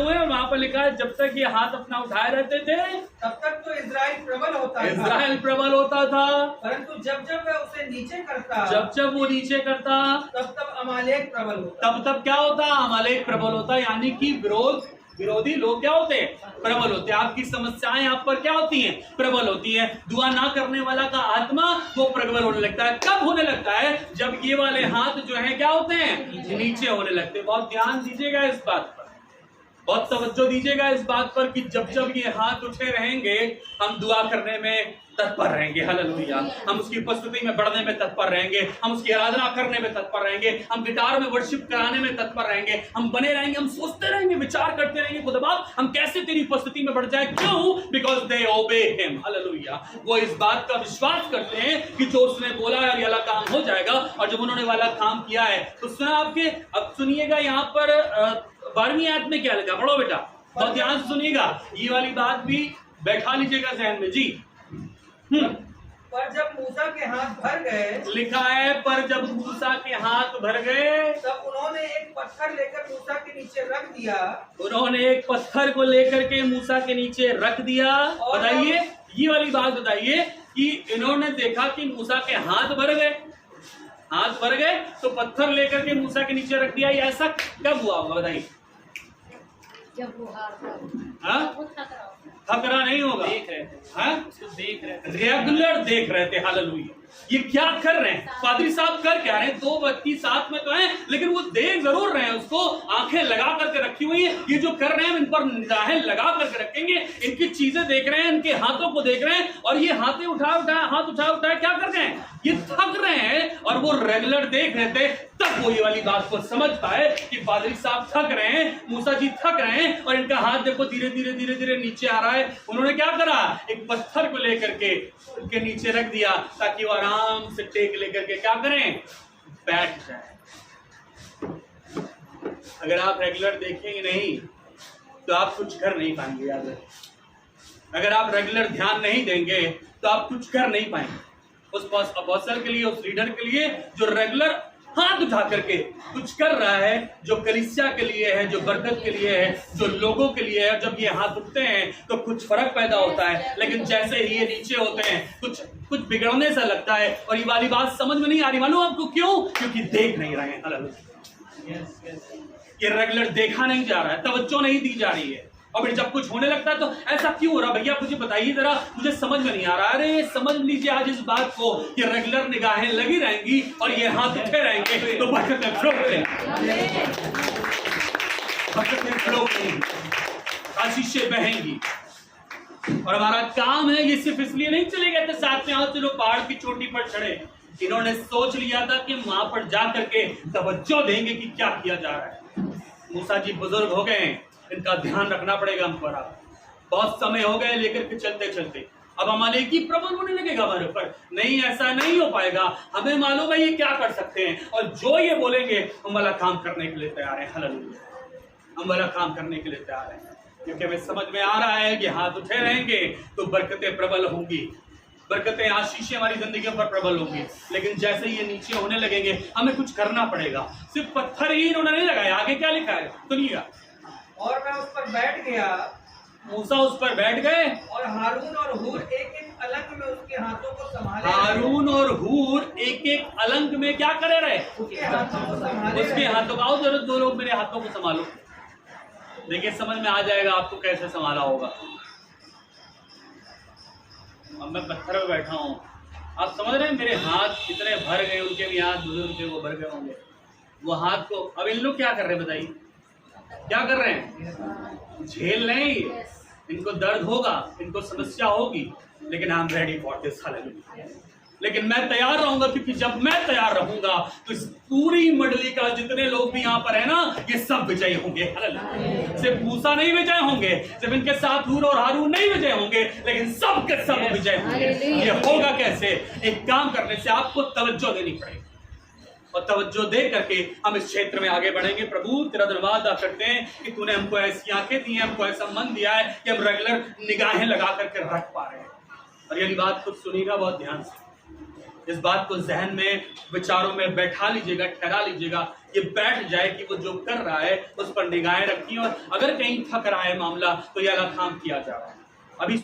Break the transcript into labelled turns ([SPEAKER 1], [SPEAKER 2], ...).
[SPEAKER 1] हुए हैं, वहां पर लिखा है जब तक ये हाथ अपना उठाए रहते थे
[SPEAKER 2] तब तक तो इजराइल प्रबल होता था,
[SPEAKER 1] इजराइल प्रबल होता था,
[SPEAKER 2] परंतु जब जब वह उसे नीचे करता,
[SPEAKER 1] जब जब वो नीचे करता
[SPEAKER 2] तब तब अमालेक प्रबल होता।
[SPEAKER 1] तब तब क्या होता, अमालेक प्रबल होता। यानी कि विरोधी लोग क्या होते हैं, प्रबल होते हैं। आपकी समस्याएं आप पर क्या होती हैं, प्रबल होती है। दुआ ना करने वाला का आत्मा वो प्रबल होने लगता है। कब होने लगता है, जब ये वाले हाथ जो है क्या होते हैं, नीचे होने लगते हैं। बहुत ध्यान दीजिएगा इस बात पर, बहुत तवज्जो दीजिएगा इस बात पर कि जब जब ये हाथ उठे रहेंगे हम दुआ करने में तत्पर रहेंगे। हालेलुया। हम उसकी उपस्थिति में बढ़ने में तत्पर रहेंगे, हम उसकी आराधना करने में तत्पर रहेंगे, हम गिटार में वर्शिप कराने में तत्पर रहेंगे, हम बने रहेंगे, हम सोचते रहेंगे, विचार करते रहेंगे, खुदाबाद हम कैसे तेरी उपस्थिति में बढ़ जाए। क्यों? बिकॉज दे ओबे हिम। हालेलुया। वो इस बात का विश्वास करते हैं कि जो उसने बोला है ये वाला काम हो जाएगा। और जब उन्होंने वाला काम किया है तो सुना आपके, अब सुनिएगा यहाँ पर 12वीं आयत में क्या लिखा, पढ़ो बेटा, बहुत ध्यान से सुनिएगा, ये वाली बात भी बैठा लीजिएगा ज़हन में जी।
[SPEAKER 2] पर जब मूसा के हाथ भर गए,
[SPEAKER 1] लिखा है पर जब मूसा के हाथ भर गए
[SPEAKER 2] तब उन्होंने एक पत्थर लेकर मूसा के नीचे रख दिया।
[SPEAKER 1] उन्होंने एक पत्थर को लेकर के मूसा के नीचे रख दिया। बताइए, ये वाली बात बताइए कि इन्होंने देखा कि मूसा के हाथ भर गए, हाथ भर गए तो पत्थर लेकर के मूसा के नीचे रख दिया। ऐसा कब हुआ होगा बताइए?
[SPEAKER 3] जब वो
[SPEAKER 1] हाँ, खतरा नहीं होगा, देख रहे थे, रेगुलर देख रहे थे। हालेलुया। ये क्या कर रहे हैं पादरी साहब, कर क्या रहे हैं? दो व्यक्ति साथ में तो हैं लेकिन वो देख जरूर रहे हैं उसको, आंखें लगा करके रखी हुई है। ये जो कर रहे हैं इन पर निगाहें लगा करके रखेंगे, इनकी चीजें देख रहे हैं, इनके हाथों को देख रहे हैं। और ये हाथ उठाए क्या कर रहे हैं, ये थक रहे हैं। और वो रेगुलर देख रहे थे, तब वो ये वाली बात को समझ पाए कि पादरी साहब थक रहे हैं, मूसा जी थक रहे हैं और इनका हाथ देखो धीरे धीरे नीचे आ रहा है। उन्होंने क्या करा, एक पत्थर को लेकर के उनके नीचे रख दिया ताकि वो आराम से टेक लेकर के क्या करें, बैठ जाए। अगर आप रेगुलर देखेंगे नहीं तो आप कुछ कर नहीं पाएंगे। याद रखें, अगर आप रेगुलर ध्यान नहीं देंगे तो आप कुछ कर नहीं पाएंगे। उस अपोस्टल के लिए, उस लीडर के लिए जो रेगुलर हाथ उठा करके कुछ कर रहा है, जो कलीसिया के लिए है, जो बरकत के लिए है, जो लोगों के लिए है, जब ये हाथ उठते हैं तो कुछ फर्क पैदा होता है। लेकिन जैसे ही ये नीचे होते हैं कुछ बिगड़ने सा लगता है। और ये वाली बात समझ में नहीं आ रही, मालूम आपको क्यों? क्योंकि देख नहीं रहे हैं। हालेलुया। ये रेगुलर देखा नहीं जा रहा है, तवज्जो नहीं दी जा रही है। और फिर जब कुछ होने लगता है तो ऐसा क्यों हो रहा भैया, मुझे बताइए जरा, मुझे समझ में नहीं आ रहा। अरे समझ लीजिए आज इस बात को, ये रेगुलर निगाहें लगी रहेंगी और ये हाथ उठे रहेंगे तो बरकतें फ्लो करेंगी, बरकतें फ्लो करेंगी, आशीषें बहेंगी। और हमारा काम है, ये सिर्फ इसलिए नहीं चले गए थे साथ में हाथ से लोग पहाड़ की चोटी पर चढ़े। इन्होंने सोच लिया था कि वहां पर जा करके तवज्जो देंगे कि क्या किया जा रहा है। मूसा जी बुजुर्ग हो गए हैं, इनका ध्यान रखना पड़ेगा हम पर। बहुत समय हो गए लेकर के चलते चलते, अब अमालेकी प्रबल होने लगेगा हमारे ऊपर। नहीं, ऐसा नहीं हो पाएगा। हमें मालूम है ये क्या कर सकते हैं और जो ये बोलेंगे हम वाला काम करने के लिए तैयार हैं। हालेलुया। हम वाला काम करने के लिए तैयार हैं क्योंकि हमें समझ में आ रहा है कि हाथ उठे रहेंगे तो बरकतें प्रबल होंगी, बरकतें आशीषें हमारी जिंदगियों पर प्रबल होंगी। लेकिन जैसे ये नीचे होने लगेंगे हमें कुछ करना पड़ेगा। सिर्फ पत्थर ही इन्होंने नहीं लगाया, आगे क्या लिखा है सुनिएगा।
[SPEAKER 2] और मैं उस पर बैठ गया,
[SPEAKER 1] मूसा उस पर बैठ गए
[SPEAKER 2] और हारून और हूर एक एक अलंग में उसके हाथों को संभाले।
[SPEAKER 1] हारून और हूर एक एक अलंग में क्या करे रहे,
[SPEAKER 2] उसके हाथों को संभाले।
[SPEAKER 1] उसके हाथों का, आओ जरूर दो लोग मेरे हाथों को संभालो। देखिए समझ में आ जाएगा आपको कैसे संभाला होगा। अब मैं पत्थर पे बैठा हूँ, आप समझ रहे हैं मेरे हाथ कितने भर गए, उनके भी हाथ बुजुर्ग थे वो भर गए होंगे। वो हाथ को अब इन लोग क्या कर रहे हैं बताइए, क्या कर रहे हैं? झेल रहे हैं। इनको दर्द होगा, इनको समस्या होगी, लेकिन I am ready for this. Hallelujah. लेकिन मैं तैयार रहूंगा क्योंकि जब मैं तैयार रहूंगा तो इस पूरी मंडली का जितने लोग भी यहाँ पर है ना, ये सब विजयी होंगे। हालेलुया। सिर्फ मूसा नहीं विजय होंगे, सिर्फ इनके साथ हूर और हारून नहीं विजय होंगे, लेकिन सब के सब विजय होंगे। ये होगा कैसे? एक काम करने से आपको तवज्जो देनी पड़ेगी और तवज्जो दे करके हम इस क्षेत्र में आगे बढ़ेंगे। प्रभु तेरा धन्यवाद करते हैं कि तूने हमको ऐसी आंखें दी हैं, हमको ऐसा मन दिया है कि हम रेगुलर निगाहें लगा करके रख पा रहे हैं। और यदि बात कुछ सुनिएगा बहुत ध्यान से, इस बात को जहन में विचारों में बैठा लीजिएगा, ठहरा लीजिएगा, ये बैठ जाए कि वो जो कर रहा है उस पर निगाहें रखिए, और अगर कहीं थक रहा है मामला तो ये अलग काम किया जा रहा है। अभी